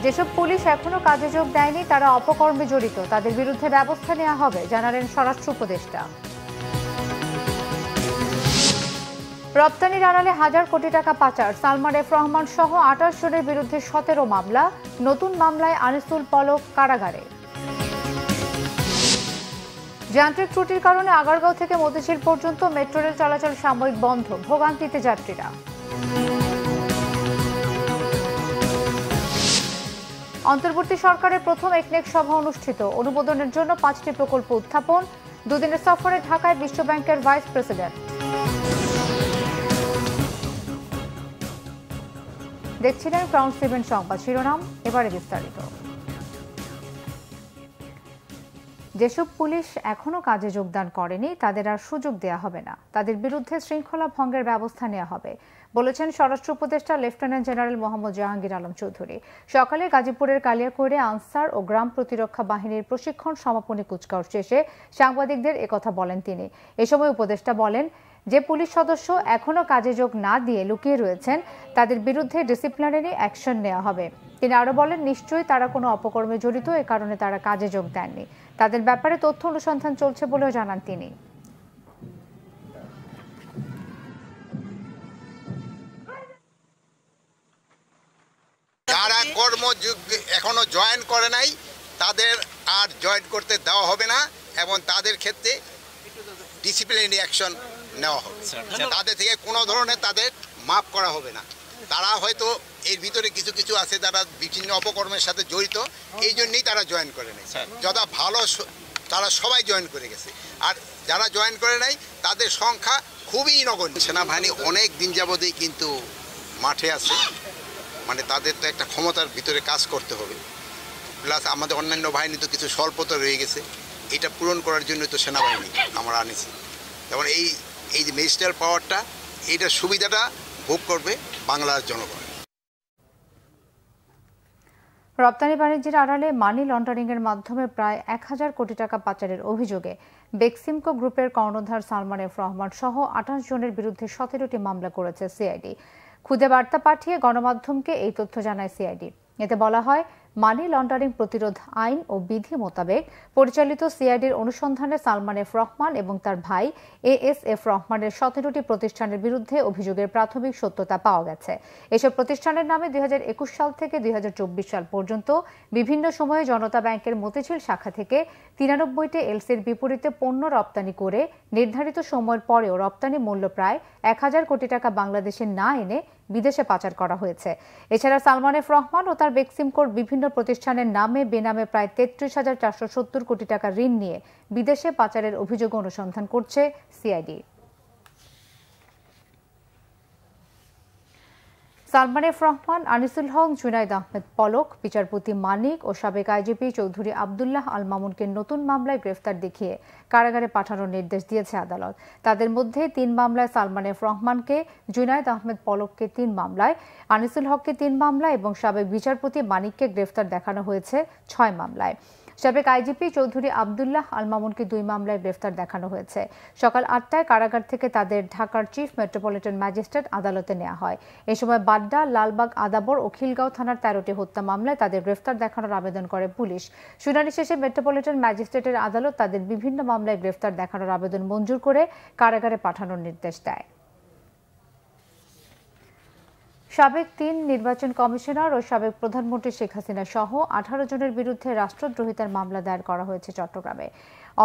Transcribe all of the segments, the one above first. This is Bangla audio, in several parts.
যেসব পুলিশ এখনো কাজে যোগ দেয়নি তারা অপকর্মে জড়িত, তাদের বিরুদ্ধে ব্যবস্থা নেওয়া হবে, জানালেন স্বরাষ্ট্র উপদেষ্টা। রপ্তানির আড়ালে হাজার কোটি টাকা পাচার, সালমান এফ রহমান সহ ২৮ জনের বিরুদ্ধে ১৭ মামলা, নতুন মামলায় আনিসুল পলক কারাগারে। যান্ত্রিক ত্রুটির কারণে আগারগাঁও থেকে মতিঝিল পর্যন্ত মেট্রো রেল চলাচল সাময়িক বন্ধ, ভোগান্তিতে যাত্রীরা। অন্তর্বর্তী সরকারের প্রথম একনেক সভা অনুষ্ঠিত, অনুমোদনের জন্য ৫টি প্রকল্প উত্থাপন। দুদিনের সফরে ঢাকায় বিশ্বব্যাংকের ভাইস প্রেসিডেন্ট। দেখছিলেন ক্রাউন 7 সংবাদ শিরোনাম, এবারে বিস্তারিত। যেসব পুলিশ এখনো কাজে যোগদান করেনি তাদের আর সুযোগ দেওয়া হবে না, তাদের বিরুদ্ধে শৃঙ্খলা ভঙ্গের ব্যবস্থা নেওয়া হবে, বলেছেন স্বরাষ্ট্র উপদেষ্টা লেফটেন্যান্ট জেনারেল মোহাম্মদ জাহাঙ্গীর আলম চৌধুরী। সকালে গাজীপুরের কালিয়াকৈরে আনসার ও গ্রাম প্রতিরক্ষা বাহিনীর প্রশিক্ষণ সমাপনী কুচকাওয়াজ শেষে সাংবাদিকদের একথা বলেন তিনি। এ সময় উপদেষ্টা বলেন, যে পুলিশ সদস্য এখনো কাজে যোগ না দিয়ে লুকিয়ে রয়েছেন তাদের বিরুদ্ধে ডিসিপ্লিনারি অ্যাকশন নেওয়া হবে। তিনি আরো বলেন, নিশ্চয়ই তারা কোনো অপকর্মে জড়িত, এ কারণে তারা কাজে যোগ দেননি। তাদের ব্যাপারে তথ্য অনুসন্ধান চলছে বলেও জানান তিনি। যারা কর্মযোগ এখনো জয়েন করে নাই তাদের আর জয়েন করতে দেওয়া হবে না এবং তাদের ক্ষেত্রে ডিসিপ্লিনারি অ্যাকশন নেওয়া হবে। তাদের থেকে কোনো ধরনের তাদের মাফ করা হবে না। তারা হয়তো এর ভিতরে কিছু কিছু আছে যারা বিভিন্ন অপকর্মের সাথে জড়িত, এই জন্যই তারা জয়েন করে নাই। যথা ভালো তারা সবাই জয়েন করে গেছে, আর যারা জয়েন করে নাই তাদের সংখ্যা খুবই নগণ্য। সেনাবাহিনী অনেক দিন যাবতেই কিন্তু মাঠে আছে, মানে তাদের তো একটা ক্ষমতার ভিতরে কাজ করতে হবে। প্লাস আমাদের অন্যান্য বাহিনী তো কিছু স্বল্পতা রয়ে গেছে, এটা পূরণ করার জন্য তো সেনাবাহিনী আমরা আনেছি। যেমন এই যে ম্যাজিস্ট্রেট পাওয়ারটা, এইটার সুবিধাটা ভোগ করবে বাংলার জনগণ। রপ্তানি বাণিজ্যের আড়ালে মানি লন্ডারিং এর মাধ্যমে প্রায় ১,০০০ কোটি টাকা পাচারের অভিযোগে বেক্সিমকো গ্রুপের কর্ণধার সালমান এফ রহমান সহ ২৮ জনের বিরুদ্ধে ১৭টি মামলা করেছে সিআইডি। খুদে বার্তা পাঠিয়ে গণমাধ্যমকে এই তথ্য জানায় সিআইডি। এতে বলা হয়, মানি লন্ডারিং প্রতিরোধ আইন ও বিধি মোতাবেক পরিচালিত সিআইডির অনুসন্ধানে সালমান এফ রহমান এবং তার ভাই এএসএফ রহমানের ১৭টি প্রতিষ্ঠানের বিরুদ্ধে অভিযোগের প্রাথমিক সত্যতা পাওয়া গেছে। এসব প্রতিষ্ঠানের নামে ২০২১ সাল থেকে ২০২৪ সাল পর্যন্ত বিভিন্ন সময়ে জনতা ব্যাংকের মতিঝিল শাখা থেকে ৯৩টি এলসির বিপরীতে পণ্য রপ্তানি করে নির্ধারিত সময়ের পরেও রপ্তানি মূল্য প্রায় ১,০০০ কোটি টাকা বাংলাদেশে না এনে বিদেশে পাচার করা হয়েছে। এছাড়া সালমান এফ রহমান ও তার বেক্সিমকোর বিভিন্ন প্রতিষ্ঠানের নামে বেনামে প্রায় ৩৩,৪৭০ কোটি টাকা ঋণ নিয়ে বিদেশে পাচারের অভিযোগ অনুসন্ধান করছে সিআইডি। সালমান এফ রহমান, আনিসুল হক, জুনাইদ আহমেদ পলক, বিচারপতি মানিক ও সাবেক আইজিপি চৌধুরী আবদুল্লাহ আল মামুনকে নতুন মামলায় গ্রেফতার দেখিয়ে কারাগারে পাঠানোর নির্দেশ দিয়েছে আদালত। তাদের মধ্যে ৩ মামলায় সালমান এফ রহমানকে, জুনাইদ আহমেদ পলককে ৩ মামলায়, আনিসুল হককে ৩ মামলায় এবং সাবেক বিচারপতি মানিককে গ্রেফতার দেখানো হয়েছে ৬ মামলায়। সাবেক আইজিপি চৌধুরী আবদুল্লাহ আল মামুনকে ২ মামলায় গ্রেফতার দেখানো হয়েছে। সকাল ৮টায় কারাগার থেকে তাদের ঢাকার চিফ মেট্রোপলিটন ম্যাজিস্ট্রেট আদালতে নেওয়া হয়। এ সময় বাড্ডা, লালবাগ, আদাবর ও খিলগাঁও থানার ১৩টি হত্যা মামলায় তাদের গ্রেফতার দেখানোর আবেদন করে পুলিশ। শুনানি শেষে মেট্রোপলিটন ম্যাজিস্ট্রেটের আদালত তাদের বিভিন্ন মামলায় গ্রেফতার দেখানোর আবেদন মঞ্জুর করে কারাগারে পাঠানোর নির্দেশ দেয়। সাবেক ৩ নির্বাচন কমিশনার ও সাবেক প্রধানমন্ত্রী শেখ হাসিনা সহ ১৮ জনের বিরুদ্ধে রাষ্ট্রদ্রোহিতার মামলা দায়ের করা হয়েছে চট্টগ্রামে।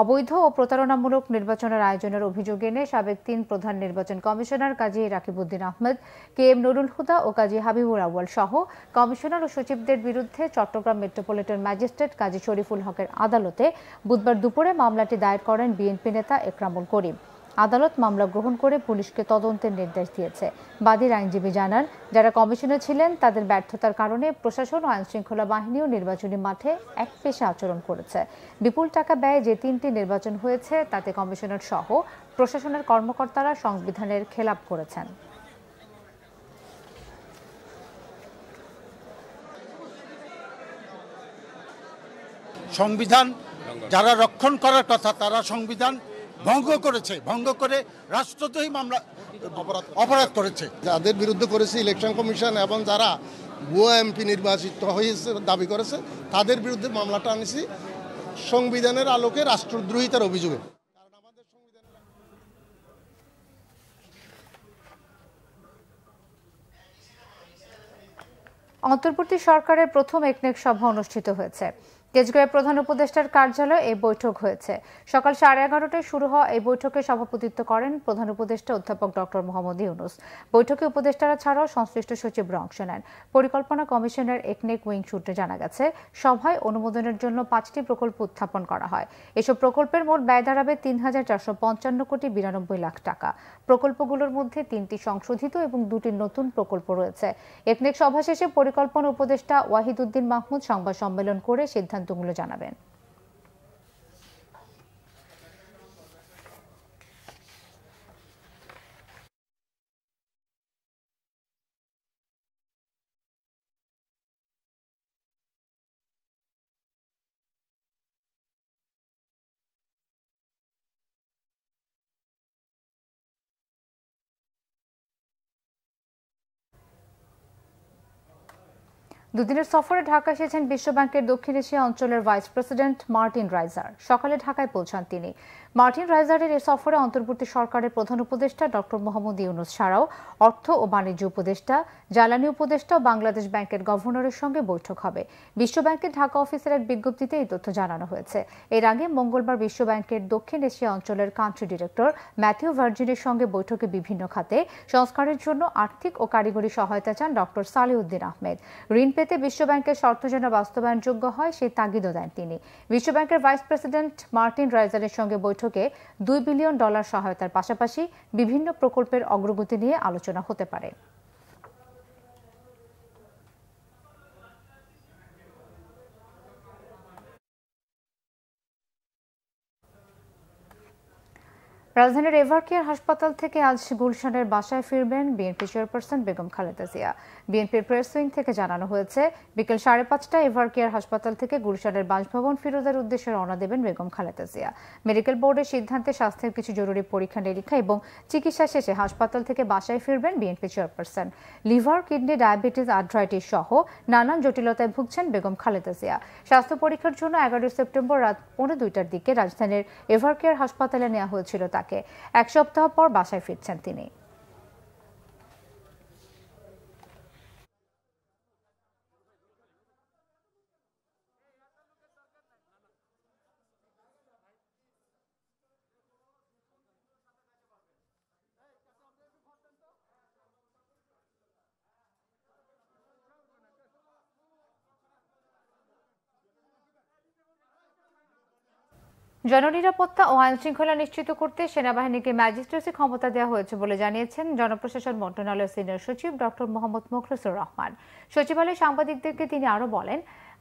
অবৈধ ও প্রতারণামূলক নির্বাচনের আয়োজনের অভিযোগ এনে সাবেক ৩ প্রধান নির্বাচন কমিশনার কাজী রাকিবউদ্দিন আহমেদ, কে এম নুরুল হুদা ও কাজী হাবিবুর আউয়াল সহ কমিশনার ও সচিবদের বিরুদ্ধে চট্টগ্রাম মেট্রোপলিটন ম্যাজিস্ট্রেট কাজী শরীফুল হকের আদালতে বুধবার দুপুরে মামলাটি দায়ের করেন বিএনপি নেতা একরামুল করিম। আদালত মামলা গ্রহণ করে পুলিশকে তদন্তের নির্দেশ দিয়েছে। বাদীর আইনজীবী জানান, যারা কমিশনে ছিলেন তাদের ব্যর্থতার কারণে প্রশাসন ও আইনশৃঙ্খলা বাহিনীও নির্বাচনী মাঠে একপেশে আচরণ করেছে। বিপুল টাকা ব্যয়ে যে ৩টি নির্বাচন হয়েছে তাতে কমিশনার সহ প্রশাসনের কর্মকর্তারা সংবিধানের খেলাপ করেছেন। সংবিধান যারা রক্ষণ করার কথা তারা সংবিধান ভঙ্গ করেছে, ভঙ্গ করে রাষ্ট্রদ্রোহী মামলা অপরাধ করেছে। যাদের বিরুদ্ধে করেছে ইলেকশন কমিশন এবং যারা ভুয়া এমপি নির্বাচিত হয়েছে দাবি করেছে, তাদের বিরুদ্ধে মামলাটা আনেছি সংবিধানের আলোকে রাষ্ট্রদ্রোহিতার অভিযোগে। অন্তর্বর্তী সরকারের প্রথম একনেক সভা অনুষ্ঠিত হয়েছে। তেজগাঁওয়ের প্রধান উপদেষ্টার কার্যালয়ে এই বৈঠক হয়েছে। সকাল 11:30টায় শুরু হওয়া এই বৈঠকে সভাপতিত্ব করেন প্রধান উপদেষ্টা অধ্যাপক ডক্টর মোহাম্মদ ইউনূস। বৈঠকে উপদেষ্টারা ছাড়াও সংশ্লিষ্ট সচিবরা অংশ নেন। পরিকল্পনা কমিশনের একনেক উইং সূত্রে জানা গেছে, সভায় অনুমোদনের জন্য 5টি প্রকল্প উত্থাপন করা হয়। এসব প্রকল্পের মোট ব্যয় দাঁড়াবে 3,455,92 লাখ টাকা। প্রকল্পগুলোর মধ্যে 3টি সংশোধিত এবং 2টি নতুন প্রকল্প রয়েছে। একনেক সভা শেষে পরিকল্পনা উপদেষ্টা ওয়াহিদুদ্দিন মাহমুদ সংবাদ সম্মেলন করে সিদ্ধান্তগুলো জানাবেন। দুদিনের সফরে ঢাকা এসেছেন বিশ্বব্যাংকের দক্ষিণ এশিয়া অঞ্চলের ভাইস প্রেসিডেন্ট মার্টিন রাইজার। সকালে ঢাকায় পৌঁছান তিনি। মার্টিন রাইজারের এ সফরে অন্তর্বর্তী সরকারের প্রধান উপদেষ্টা ডক্টর মোহাম্মদ ইউনূস ছাড়াও অর্থ ও বাণিজ্য উপদেষ্টা, জ্বালানি উপদেষ্টা ও বাংলাদেশ ব্যাংকের গভর্নরের সঙ্গে বৈঠক হবে। বিশ্বব্যাংকের ঢাকা অফিসের এক বিজ্ঞপ্তিতে এই তথ্য জানানো হয়েছে। এর আগে মঙ্গলবার বিশ্বব্যাংকের দক্ষিণ এশিয়া অঞ্চলের কান্ট্রি ডিরেক্টর ম্যাথিউ ভার্জিনের সঙ্গে বৈঠকে বিভিন্ন খাতে সংস্কারের জন্য আর্থিক ও কারিগরি সহায়তা চান ডক্টর সালেউদ্দিন আহমেদ। ঋণ পেতে বিশ্বব্যাংকের শর্ত যেন বাস্তবায়নযোগ্য হয় সেই তাগিদও দেন তিনি। বিশ্বব্যাংকের ভাইস প্রেসিডেন্ট মার্টিন রাইজারের সঙ্গে বৈঠকে $2 বিলিয়ন সহায়তার পাশাপাশি বিভিন্ন প্রকল্পের অগ্রগতি নিয়ে আলোচনা হতে পারে। রাজধানীর এভারকেয়ার হাসপাতাল থেকে আজ গুলশানের বাসায় ফিরবেন বিএনপি চেয়ারপারসন বেগম খালেদা জিয়া। বিএনপির প্রেস উইং থেকে জানানো হয়েছে, বিকেল 5:30টায় এভারকেয়ার হাসপাতাল থেকে গুলশানের বাসভবন ফিরোজের উদ্দেশ্যে রওনা দেবেন বেগম খালেদা জিয়া। মেডিকেল বোর্ডের সিদ্ধান্তে স্বাস্থ্যের কিছু জরুরি পরীক্ষা নিরীক্ষা এবং চিকিৎসা শেষে হাসপাতাল থেকে বাসায় ফিরবেন BNP chairperson. Liver, kidney, diabetes, arthritis সহ নানান জটিলতায় ভুগছেন বেগম খালেদা জিয়া। স্বাস্থ্য পরীক্ষার জন্য 11 সেপ্টেম্বর রাত 2:45টার দিকে রাজধানীর এভারকেয়ার হাসপাতালে নেওয়া হয়েছিল তাকে। এক সপ্তাহ পর বাসায় ফিরছেন তিনি। জননিরাপত্তা ও আইন শৃঙ্খলা নিশ্চিত করতে সেনাবাহিনীকে ম্যাজিস্ট্রেসি ক্ষমতা দেওয়া হয়েছে বলে জানিয়েছেন জনপ্রশাসন মন্ত্রণালয়ের সিনিয়র সচিব ডক্টর মোহাম্মদ মুখলেসুর রহমান। সচিবালয়ে সাংবাদিকদেরকে তিনি আরও বলেন,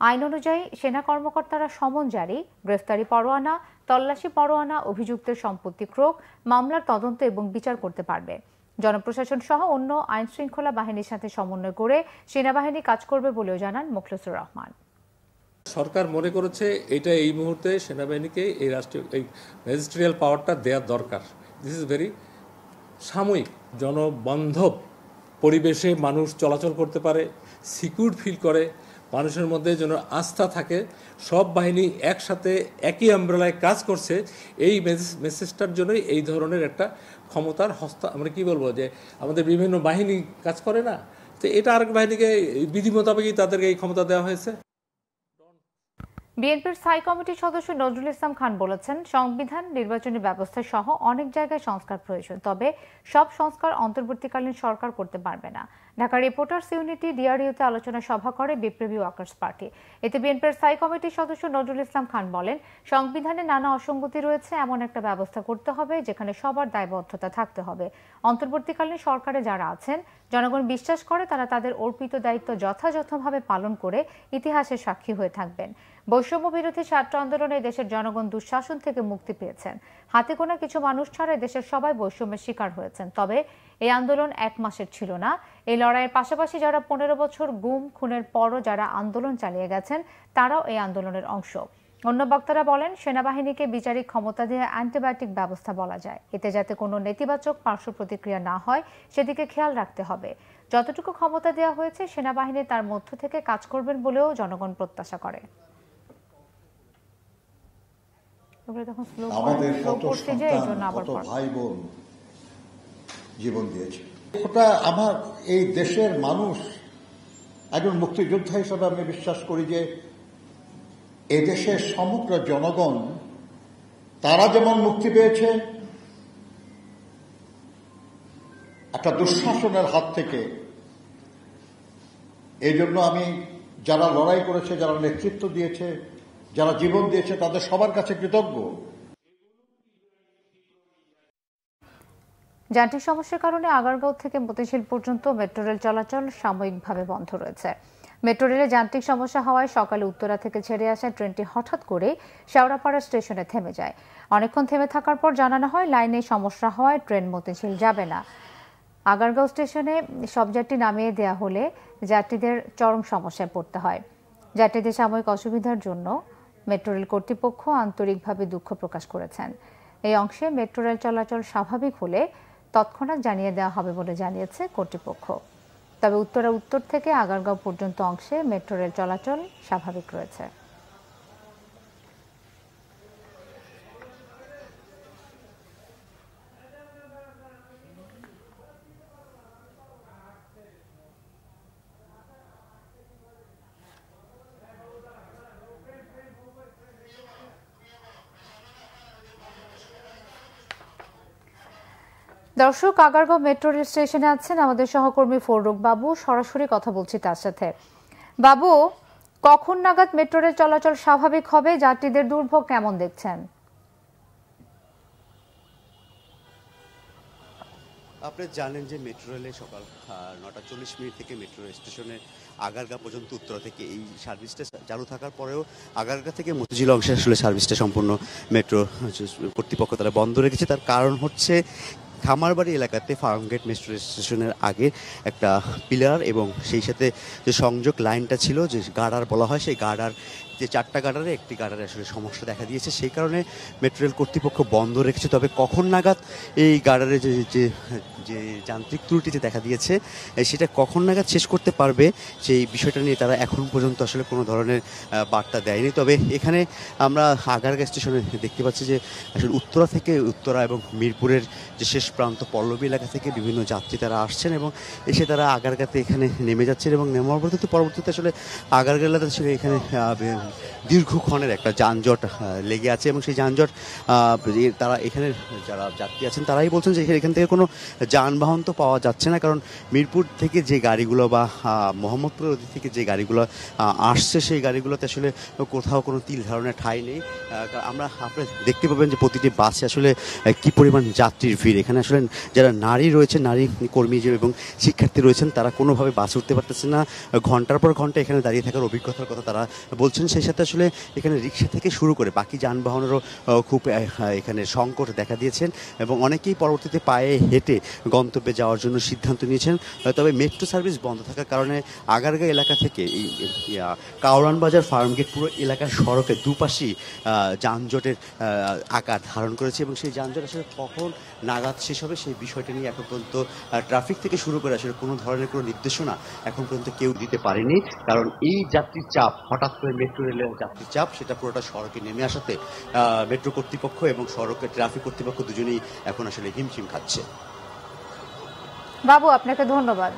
আইন অনুযায়ী সেনা কর্মকর্তারা সমন জারি, গ্রেফতারি পরোয়ানা, তল্লাশি পরোয়ানা, অভিযুক্তের সম্পত্তি ক্রোক, মামলার তদন্ত এবং বিচার করতে পারবে। জনপ্রশাসন সহ অন্য আইন শৃঙ্খলা বাহিনীর সাথে সমন্বয় করে সেনাবাহিনী কাজ করবে বলেও জানান মুখলেসুর রহমান। সরকার মনে করেছে এটা এই মুহূর্তে সেনাবাহিনীকে এই রাষ্ট্রীয় এই ম্যাজিস্ট্রিয়াল পাওয়ারটা দেওয়ার দরকার। দিস ইজ ভেরি সাময়িক, জনবান্ধব পরিবেশে মানুষ চলাচল করতে পারে, সিকিউর ফিল করে, মানুষের মধ্যে যেন আস্থা থাকে, সব বাহিনী একসাথে একই আমব্রেলায় কাজ করছে, এই মেসেজটার জন্যই এই ধরনের একটা ক্ষমতার আমরা কি বলবো যে আমাদের বিভিন্ন বাহিনী কাজ করে না, তো এটা আরেক বাহিনীকে বিধি মোতাবেকই তাদেরকে এই ক্ষমতা দেওয়া হয়েছে। বিএনপির স্থায়ী কমিটির সদস্য নজরুল ইসলাম খান বলেছেন, সংবিধান, নির্বাচনী ব্যবস্থা সহ অনেক জায়গায় সংস্কার প্রয়োজন, তবে সব সংস্কার অন্তর্বর্তীকালীন সরকার করতে পারবে না। ঢাকা রিপোর্টার্স ইউনিটি ডিআরইউতে আলোচনা সভা করে বিপ্লবী ওয়ার্কার্স পার্টি। এতে বিএনপির স্থায়ী কমিটির সদস্য নজরুল ইসলাম খান বলেন, সংবিধানে নানা অসঙ্গতি রয়েছে, এমন একটা ব্যবস্থা করতে হবে যেখানে সবার দায়বদ্ধতা থাকতে হবে। অন্তর্বর্তীকালীন সরকারে যারা আছেন, জনগণ বিশ্বাস করে তারা তাদের অর্পিত দায়িত্ব যথাযথভাবে পালন করে ইতিহাসের সাক্ষী হয়ে থাকবেন। বৈষম্য বিরোধী ছাত্র আন্দোলনে দেশের জনগণ দুঃশাসন থেকে মুক্তি পেয়েছেন। হাতে গোনা কিছু মানুষ ছাড়া দেশের সবাই বৈষম্যের শিকার হয়েছেন। তবে এই আন্দোলন 1 মাসের ছিল না। এই লড়াইয়ের পাশাপাশি যারা 15 বছর গুম খুনের পরও যারা আন্দোলন চালিয়ে গেছেন, তারাও এই আন্দোলনের অংশ। অন্য বক্তারা বলেন, সেনাবাহিনীকে বিচারিক ক্ষমতা দিয়ে অ্যান্টিবায়োটিক ব্যবস্থা বলা যায়, এতে যাতে কোনো নেতিবাচক পার্শ্ব প্রতিক্রিয়া না হয় সেদিকে খেয়াল রাখতে হবে। যতটুকু ক্ষমতা দেওয়া হয়েছে সেনাবাহিনী তার মধ্য থেকে কাজ করবেন বলেও জনগণ প্রত্যাশা করে। আমাদের কত সন্তান, কত ভাই বোন জীবন দিয়েছে। ওটা আমার এই দেশের মানুষ, একজন মুক্তিযোদ্ধা হিসাবে আমি বিশ্বাস করি যে এদেশের সমগ্র জনগণ তারা যেমন মুক্তি পেয়েছে একটা দুঃশাসনের হাত থেকে, এই জন্য আমি যারা লড়াই করেছে, যারা নেতৃত্ব দিয়েছে, যারা জীবন দিয়েছে, তাদের সবার কাছে কৃতজ্ঞ। যান্ত্রিক সমস্যার কারণে আগারগাঁও থেকে মতিঝিল পর্যন্ত মেট্রো রেল চলাচল সাময়িকভাবে বন্ধ রয়েছে। মেট্রো রেলে যান্ত্রিক সমস্যা হওয়ায় সকালে উত্তরা থেকে ছেড়ে আসা ট্রেনটি হঠাৎ করে শেওড়াপাড়া স্টেশনে থেমে যায়। অনেকক্ষণ থেমে থাকার পর জানানো হয় লাইনে সমস্যা হওয়ায় ট্রেন মতিঝিল যাবে না। আগারগাঁও স্টেশনে সব যাত্রী নামিয়ে দেওয়া হলে যাত্রীদের চরম সমস্যায় পড়তে হয়। যাত্রীদের সাময়িক অসুবিধার জন্য মেট্রো রেল কর্তৃপক্ষ আন্তরিকভাবে দুঃখ প্রকাশ করেছেন। এই অংশে মেট্রো রেল চলাচল স্বাভাবিক হলে তৎক্ষণাৎ জানিয়ে দেওয়া হবে বলে জানিয়েছে কর্তৃপক্ষ। তবে উত্তরা উত্তর থেকে আগারগাঁও পর্যন্ত অংশে মেট্রো রেল চলাচল স্বাভাবিক রয়েছে। দর্শক, আগারগাঁও মেট্রো রেল স্টেশনে আছেন আমাদের সহকর্মী ফররুখ বাবু, সরাসরি কথা বলছি তার সাথে। বাবু, কখন নাগাদ মেট্রো রেল চলাচল স্বাভাবিক হবে? যাত্রীদের দুর্ভোগ কেমন দেখছেন? আপনি জানেন যে মেট্রো রেলে সকাল 9:40 থেকে মেট্রো স্টেশনে আগারগাঁ পর্যন্ত উত্তরা থেকে এই সার্ভিসটা চালু থাকার পরেও আগারগাঁ থেকে মতিঝিল অংশে আসলে সার্ভিসটা সম্পূর্ণ মেট্রো কর্তৃপক্ষ তারা বন্ধ রেখেছে। তার কারণ হচ্ছে খামারবাড়ি এলাকাতে ফার্মগেট মেট্রো স্টেশনের আগে একটা পিলার এবং সেই সাথে যে সংযোগ লাইনটা ছিল, যে গার্ডার বলা হয়, সেই গার্ডার যে 4টা গার্ডারে একটি গার্ডারে আসলে সমস্যা দেখা দিয়েছে। সেই কারণে মেট্রো রেল কর্তৃপক্ষ বন্ধ রেখেছে। তবে কখন নাগাদ এই গার্ডারে যে যান্ত্রিক ত্রুটি যে দেখা দিয়েছে সেটা কখন নাগাদ শেষ করতে পারবে সেই বিষয়টা নিয়ে তারা এখন পর্যন্ত আসলে কোনো ধরনের বার্তা দেয়নি। তবে এখানে আমরা আগারগাঁ স্টেশনে দেখতে পাচ্ছি যে আসলে উত্তরা থেকে উত্তরা এবং মিরপুরের যে শেষ প্রান্ত পল্লবী এলাকা থেকে বিভিন্ন যাত্রী তারা আসছেন এবং এসে তারা আগারগাঁতে এখানে নেমে যাচ্ছেন এবং নেমার পরবর্তীতে আসলে আগারগাঁ এলাকাতে আসলে এখানে দীর্ঘক্ষণের একটা যানজট লেগে আছে এবং সেই যানজট তারা এখানে যারা যাত্রী আছেন তারাই বলছেন যে এখান থেকে কোনো যানবাহন তো পাওয়া যাচ্ছে না, কারণ মিরপুর থেকে যে গাড়িগুলো বা মোহাম্মদপুর থেকে যে গাড়িগুলো আসছে সেই গাড়িগুলোতে আসলে কোথাও কোনো তিল ধারণের ঠাঁই নেই। আমরা আপনি দেখতে পাবেন যে প্রতিটি বাসে আসলে কি পরিমাণ যাত্রীর ভিড়। এখানে আসলে যারা নারী রয়েছে, নারী কর্মী এবং শিক্ষার্থী রয়েছেন, তারা কোনোভাবে বাসে উঠতে পারতেছে না। ঘন্টার পর ঘন্টা এখানে দাঁড়িয়ে থাকার অভিজ্ঞতার কথা তারা বলছেন। সেই সাথে আসলে এখানে রিক্সা থেকে শুরু করে বাকি যানবাহনেরও খুব এখানে সংকট দেখা দিয়েছেন এবং অনেকেই পরবর্তীতে পায়ে হেঁটে গন্তব্যে যাওয়ার জন্য সিদ্ধান্ত নিয়েছেন। তবে মেট্রো সার্ভিস বন্ধ থাকার কারণে আগারগাঁ এলাকা থেকে এই কাওরান বাজার ফার্মগেট পুরো এলাকার সড়কে দুপাশেই যানজটের আকার ধারণ করেছে এবং সেই যানজট আসলে কখন নাগাদ শেষ হবে সেই বিষয়টা নিয়ে এখন পর্যন্ত ট্রাফিক থেকে শুরু করে আসলে কোনো ধরনের কোনো নির্দেশনা এখন পর্যন্ত কেউ দিতে পারেনি। কারণ এই যাত্রীর চাপ, হঠাৎ করে মেট্রো রেলের যাত্রীর চাপ, সেটা পুরোটা সড়কে নেমে আসাতে মেট্রো কর্তৃপক্ষ এবং সড়কের ট্রাফিক কর্তৃপক্ষ দুজনেই এখন আসলে হিমশিম খাচ্ছে। বাবু, আপনাকে ধন্যবাদ।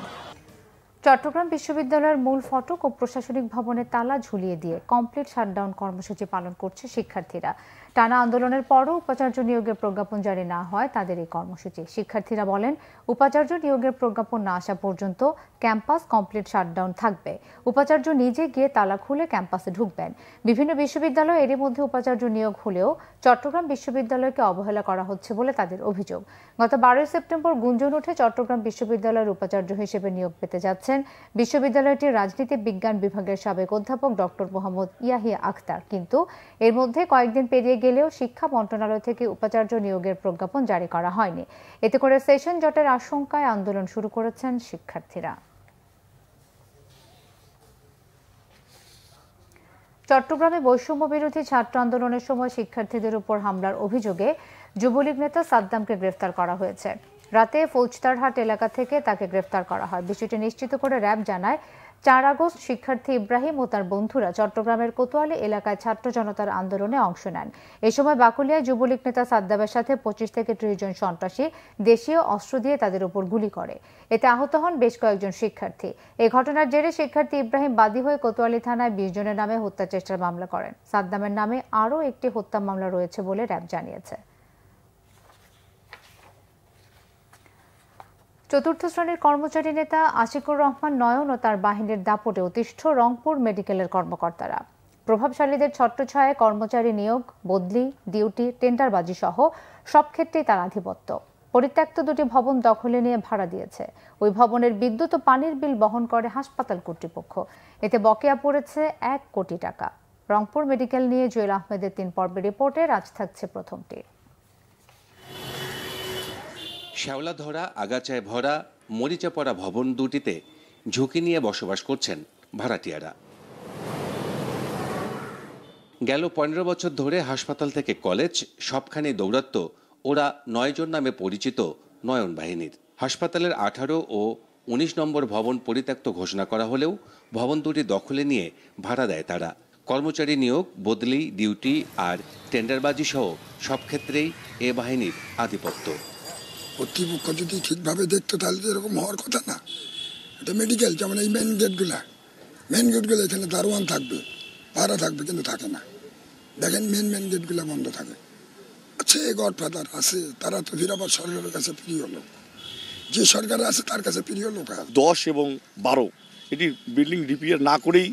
চট্টগ্রাম বিশ্ববিদ্যালয়ের মূল ফটক ও প্রশাসনিক ভবনের তালা ঝুলিয়ে দিয়ে কমপ্লিট শাটডাউন কর্মসূচি পালন করছে শিক্ষার্থীরা। টানা আন্দোলনের পরও উপাচার্য নিয়োগের প্রজ্ঞাপন জারি না হয় তাদের এই কর্মসূচি। শিক্ষার্থীরা বলেন, উপাচার্য নিয়োগের প্রজ্ঞাপন না আসা পর্যন্ত ক্যাম্পাস কমপ্লিট শাটডাউন থাকবে। উপাচার্য নিজে গিয়ে তালা খুলে ক্যাম্পাসে ঢুকবেন। বিভিন্ন বিশ্ববিদ্যালয় এরই মধ্যে উপাচার্য নিয়োগ হলেও চট্টগ্রাম বিশ্ববিদ্যালয়কে অবহেলা করা হচ্ছে বলে তাদের অভিযোগ। গত 12 সেপ্টেম্বর গুঞ্জন ওঠে চট্টগ্রাম বিশ্ববিদ্যালয়ের উপাচার্য হিসেবে নিয়োগ পেতে যাচ্ছেন বিশ্ববিদ্যালয়টির রাজনীতি বিজ্ঞান বিভাগের সাবেক অধ্যাপক ডক্টর মোহাম্মদ ইয়াহিয়া আখতার। কিন্তু এর মধ্যে কয়েকদিন পেরিয়ে গেলেও শিক্ষা মন্ত্রণালয় থেকে উপাচার্য নিয়োগের প্রজ্ঞাপন জারি করা হয়নি। এতে করে সেশন জটের আশঙ্কায় আন্দোলন শুরু করেছেন শিক্ষার্থীরা। চট্টগ্রামে বৈষম্য বিরোধী ছাত্র আন্দোলনের সময় শিক্ষার্থীদের উপর হামলার অভিযোগে যুবলীগ নেতা সাদ্দামকে গ্রেফতার করা হয়েছে। রাতে ফৌজদারহাট এলাকা থেকে তাকে গ্রেফতার করা হয়। বিষয়টি নিশ্চিত করে র্যাব জানায়, 4 আগস্ট শিক্ষার্থী ইব্রাহিম ও তার বন্ধুরা চট্টগ্রামের কোতোয়ালি এলাকায় ছাত্র জনতার আন্দোলনে অংশ নেন। এ সময় বাকুলিয়ায় যুবলীগ নেতা সাদ্দামের সাথে 25 থেকে 30 জন সন্ত্রাসী দেশীয় অস্ত্র দিয়ে তাদের উপর গুলি করে। এতে আহত হন বেশ কয়েকজন শিক্ষার্থী। এই ঘটনার জেরে শিক্ষার্থী ইব্রাহিম বাদী হয়ে কোতোয়ালি থানায় 20 জনের নামে হত্যা চেষ্টার মামলা করেন। সাদ্দামের নামে আরও একটি হত্যা মামলা রয়েছে বলে র্যাব জানিয়েছে। চতুর্থ শ্রেণীর কর্মচারী নেতা আশিকুর রহমান নয়ন ও তার বাহিনীর দাপটে অতিষ্ঠ রংপুর মেডিকেলের কর্মকর্তারা। প্রভাবশালীদের ছত্রছায়ায় কর্মচারী নিয়োগ, বদলি, ডিউটি, টেন্ডারবাজি সহ সব ক্ষেত্রেই তার আধিপত্য। পরিত্যক্ত 2টি ভবন দখলে নিয়ে ভাড়া দিয়েছে। ওই ভবনের বিদ্যুৎ ও পানির বিল বহন করে হাসপাতাল কর্তৃপক্ষ। এতে বকেয়া পড়েছে 1 কোটি টাকা। রংপুর মেডিকেল নিয়ে জুয়েল আহমেদের 3 পর্বের রিপোর্টের আজ থাকছে প্রথমটি। শ্যাওলা ধরা, আগাছায় ভরা, মরিচা পড়া ভবন দুটিতে ঝুঁকি নিয়ে বসবাস করছেন ভাড়াটিয়ারা। গেল 15 বছর ধরে হাসপাতাল থেকে কলেজ সবখানে দৌরাত্ম্য ওরা 9 জন নামে পরিচিত নয়ন বাহিনীর। হাসপাতালের 18 ও 19 নম্বর ভবন পরিত্যক্ত ঘোষণা করা হলেও ভবন দুটি দখলে নিয়ে ভাড়া দেয় তারা। কর্মচারী নিয়োগ, বদলি, ডিউটি আর টেন্ডারবাজি সহ সব ক্ষেত্রেই এ বাহিনীর আধিপত্য। কর্তৃপক্ষ যদি ঠিকভাবে দেখতো তাহলে তো এরকম হওয়ার কথা না। এটা মেডিকেল, যেমন এই মেন গেটগুলো এখানে দারোয়ান থাকবে, পাহারা থাকবে, কিন্তু থাকে না। দেখেন মেন গেটগুলো বন্ধ থাকে। আছে গডফাদার আছে, তারা তো ফিরাবার সরকারের কাছে প্রিয় লোক। যে সরকার আছে তার কাছে প্রিয় লোক। 10 এবং 12 এটি বিল্ডিং রিপেয়ার না করেই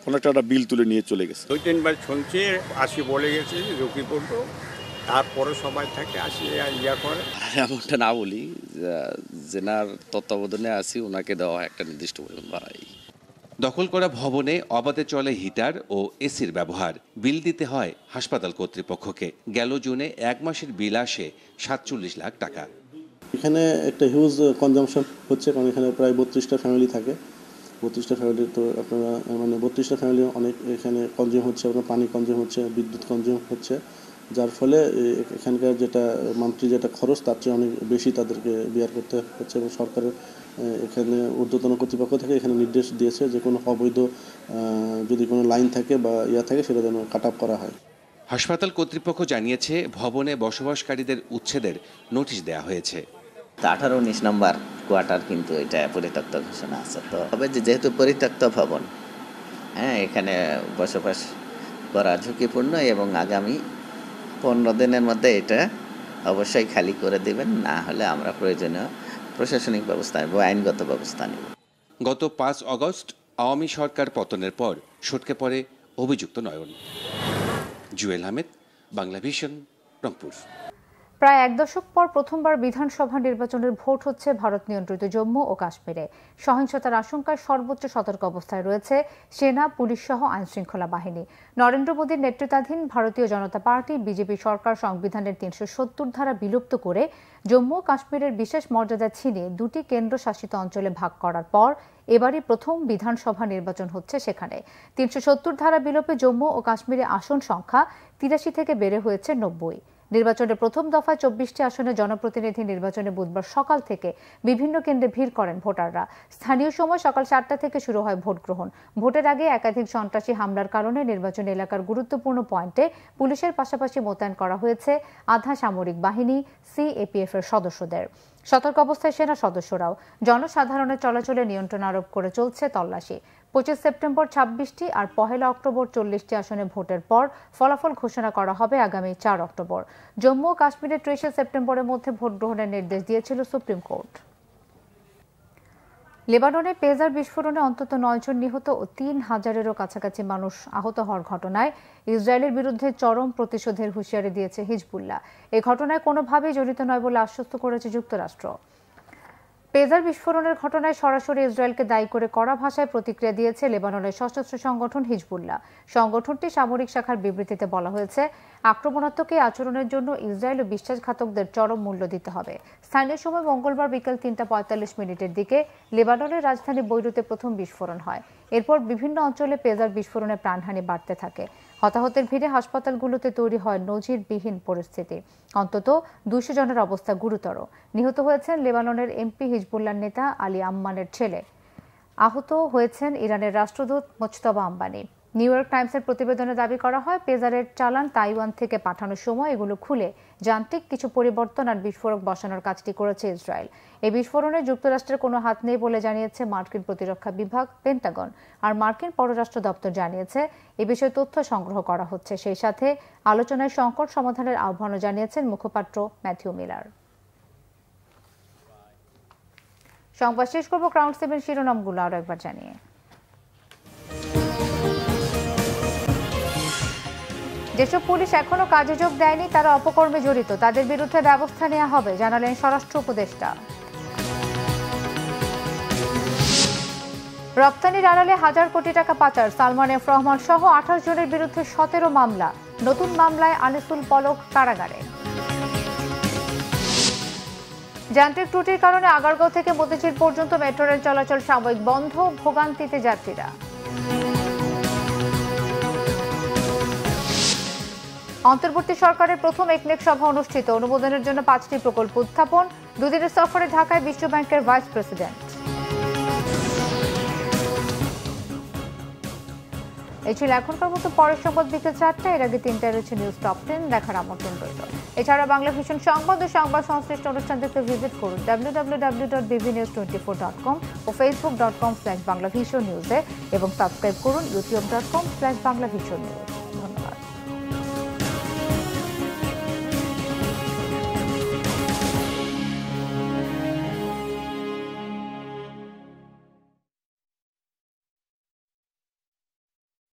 অনেকটা বিল তুলে নিয়ে চলে গেছে। 2-3 বার শুনছি, আসি বলে গেছে ঝুঁকি পড়বো, তারপরে সবাই থাকে আসি ইয়া করে। এমনটা না বলি, জেনার তত্ত্বাবধানে আসি, ওনাকে দেওয়া একটা নির্দিষ্ট পরিমাণ ভাড়াই। দখল করা ভবনে অবাধে চলে হিটার ও এসির ব্যবহার। বিল দিতে হয় হাসপাতাল কর্তৃপক্ষকে। গেল জুনে 1 মাসের বিল আসে 47 লাখ টাকা। এখানে একটা হিউজ কনজাম্পশন হচ্ছে, কারণ এখানে প্রায় 32টা ফ্যামিলি থাকে। 32টা ফ্যামিলি তো আপনারা 32টা ফ্যামিলি অনেক এখানে কনজিউম হচ্ছে, আপনার পানি কনজিউম হচ্ছে, বিদ্যুৎ কনজিউম হচ্ছে, যার ফলে এখানকার যেটা মান্থলি যেটা খরচ তার চেয়ে অনেক বেশি তাদেরকে বিয়ার করতে হচ্ছে। এবং সরকারের এখানে ঊর্ধ্বতন কর্তৃপক্ষ থেকে এখানে নির্দেশ দিয়েছে যে কোনো অবৈধ যদি কোনো লাইন থাকে বা থাকে সেটা যেন কাট আপ করা হয়। হাসপাতাল কর্তৃপক্ষ জানিয়েছে ভবনে বসবাসকারীদের উচ্ছেদের নোটিশ দেওয়া হয়েছে। 18-19 নম্বর কোয়ার্টার কিন্তু এটা পরিত্যক্ত ঘোষণা আছে। তো তবে যেহেতু পরিত্যক্ত ভবন, এখানে বসবাস করা ঝুঁকিপূর্ণ এবং আগামী 15 দিনের মধ্যে এটা অবশ্যই খালি করে দিবেন, না হলে আমরা প্রয়োজনীয় প্রশাসনিক ব্যবস্থা নেব, আইনগত ব্যবস্থা নেব। গত 5 আগস্ট আওয়ামী সরকার পতনের পর সটকে পড়ে অভিযুক্ত নয়ন। জুয়েল আহমেদ, বাংলা ভিশন, রংপুর। প্রায় 1 দশক পর প্রথমবার বিধানসভা নির্বাচনের ভোট হচ্ছে ভারত নিয়ন্ত্রিত জম্মু ও কাশ্মীরে। সহিংসতার আশঙ্কায় সর্বোচ্চ সতর্ক অবস্থায় রয়েছে সেনা, পুলিশ সহ আইনশৃঙ্খলা বাহিনী। নরেন্দ্র মোদীর নেতৃত্বাধীন ভারতীয় জনতা পার্টি বিজেপি সরকার সংবিধানের 370 ধারা বিলুপ্ত করে জম্মু ও কাশ্মীরের বিশেষ মর্যাদা ছিনিয়ে 2টি কেন্দ্রশাসিত অঞ্চলে ভাগ করার পর এবারই প্রথম বিধানসভা নির্বাচন হচ্ছে সেখানে। 370 ধারা বিলোপে জম্মু ও কাশ্মীরে আসন সংখ্যা 83 থেকে বেড়ে হয়েছে 90। নির্বাচনের প্রথম দফায় 24টি আসনে জনপ্রতিনিধি নির্বাচনে বুধবার সকাল থেকে বিভিন্ন কেন্দ্রে ভিড় করেন ভোটাররা। স্থানীয় সময় সকাল 7টা থেকে শুরু হয় ভোট গ্রহণ। ভোটের আগে একাধিক সন্ত্রাসী হামলার কারণে নির্বাচনী এলাকার গুরুত্বপূর্ণ পয়েন্টে পুলিশের পাশাপাশি মোতায়েন করা হয়েছে আধা সামরিক বাহিনী, সিএপিএফ এর সদস্যদের। সতর্ক অবস্থায় সেনা সদস্যরাও। জনসাধারণের চলাচলে নিয়ন্ত্রণ আরোপ করে চলছে তল্লাশি। 25 সেপ্টেম্বর 26টি আর 1 অক্টোবর 40টি আসনে ভোটের পর ফলাফল ঘোষণা করা হবে আগামী 4 অক্টোবর। জম্মু ও কাশ্মীরে 30 সেপ্টেম্বরের মধ্যে ভোট গ্রহণের নির্দেশ দিয়েছিল সুপ্রিম কোর্ট। লেবাননে পেজার বিস্ফোরণে অন্তত 9 জন নিহত ও 3000-এরও কাছাকাছি মানুষ আহত হওয়ার ঘটনায় ইসরায়েলের বিরুদ্ধে চরম প্রতিশোধের হুঁশিয়ারি দিয়েছে হিজবুল্লাহ। এই ঘটনায় কোনোভাবেই জড়িত নয় বলে আশ্বস্ত করেছে যুক্তরাষ্ট্র। পেজার বিস্ফোরণের ঘটনায় সরাসরি ইসরায়েলকে দায়ী করে কড়া ভাষায় প্রতিক্রিয়া দিয়েছে লেবাননের সশস্ত্র সংগঠন হিজবুল্লাহ। সংগঠনটি সামরিক শাখার বিবৃতিতে বলা হয়েছে, আক্রমণাত্মক এই আচরণের জন্য ইসরায়েল ও বিশ্বাসঘাতকদের চরম মূল্য দিতে হবে। স্থানীয় সময় মঙ্গলবার বিকেল 3টা 45 মিনিটের দিকে লেবাননের রাজধানী বৈরুতে প্রথম বিস্ফোরণ হয়। এরপর বিভিন্ন অঞ্চলে পেজার বিস্ফোরণে প্রাণহানি বাড়তে থাকে। হতাহতের ভিড়ে হাসপাতালগুলোতে তৈরি হয় নজিরবিহীন পরিস্থিতি। অন্তত 200 জনের অবস্থা গুরুতর। নিহত হয়েছেন লেবাননের এমপি হিজবুল্লাহ নেতা আলী আম্মানের ছেলে। আহত হয়েছেন ইরানের রাষ্ট্রদূত মোজতবা আম্বানি। নিউ ইয়র্ক টাইমসের প্রতিবেদনে দাবি করা হয়, পেজারের চালান তাইওয়ান থেকে পাঠানোর সময় এগুলো খুলে যান্ত্রিক কিছু পরিবর্তন আর বিস্ফোরক বসানোর কাজটি করেছে ইসরায়েল। এই বিস্ফোরণে যুক্তরাষ্ট্রের কোনো হাত নেই বলে জানিয়েছে মার্কিন প্রতিরক্ষা বিভাগ, পেন্টাগন। আর মার্কিন পররাষ্ট্র দপ্তর জানিয়েছে এ বিষয়ে তথ্য সংগ্রহ করা হচ্ছে। সেই সাথে আলোচনায় সংকট সমাধানের আহ্বানও জানিয়েছেন মুখপাত্র ম্যাথিউ মিলার। সংবাদ শেষ করব ক্রাউন 7 শিরোনামগুলো আরো একবার জানিয়ে। যেসব পুলিশ এখনো কাজে যোগ দেয়নি তারা অপকর্মে জড়িত, তাদের বিরুদ্ধে ব্যবস্থা নেওয়া হবে, জানালেন স্বরাষ্ট্র উপদেষ্টা। রপ্তানির আড়ালে 1000 কোটি টাকা পাচার, সালমান এফ রহমান সহ 28 জনের বিরুদ্ধে 17 মামলা। নতুন মামলায় আনিসুল পলক কারাগারে। যান্ত্রিক ত্রুটির কারণে আগারগাঁও থেকে মতিঝিল পর্যন্ত মেট্রো রেল চলাচল সাময়িক বন্ধ, ভোগান্তিতে যাত্রীরা। অন্তর্বর্তী সরকারের প্রথম একনেক সভা অনুষ্ঠিত, অনুমোদনের জন্য 5টি প্রকল্প উত্থাপন। দুদিনের সফরে ঢাকায় বিশ্বব্যাংকের ভাইস প্রেসিডেন্ট। এই ছিল এখনকার মতো। পরের সংবাদ বিকেল 4টা, এর আগে 3টায় রয়েছে নিউজ টপ 10 দেখার আমন্ত্রণ রইল। এছাড়া বাংলা ভিশন সংবাদ ও সংবাদ সংশ্লিষ্ট অনুষ্ঠান দেখতে ভিজিট করুন www.bbnews24.com ও facebook.com/banglavisionnews এবং সাবস্ক্রাইব করুন youtube.com/banglavisionnews।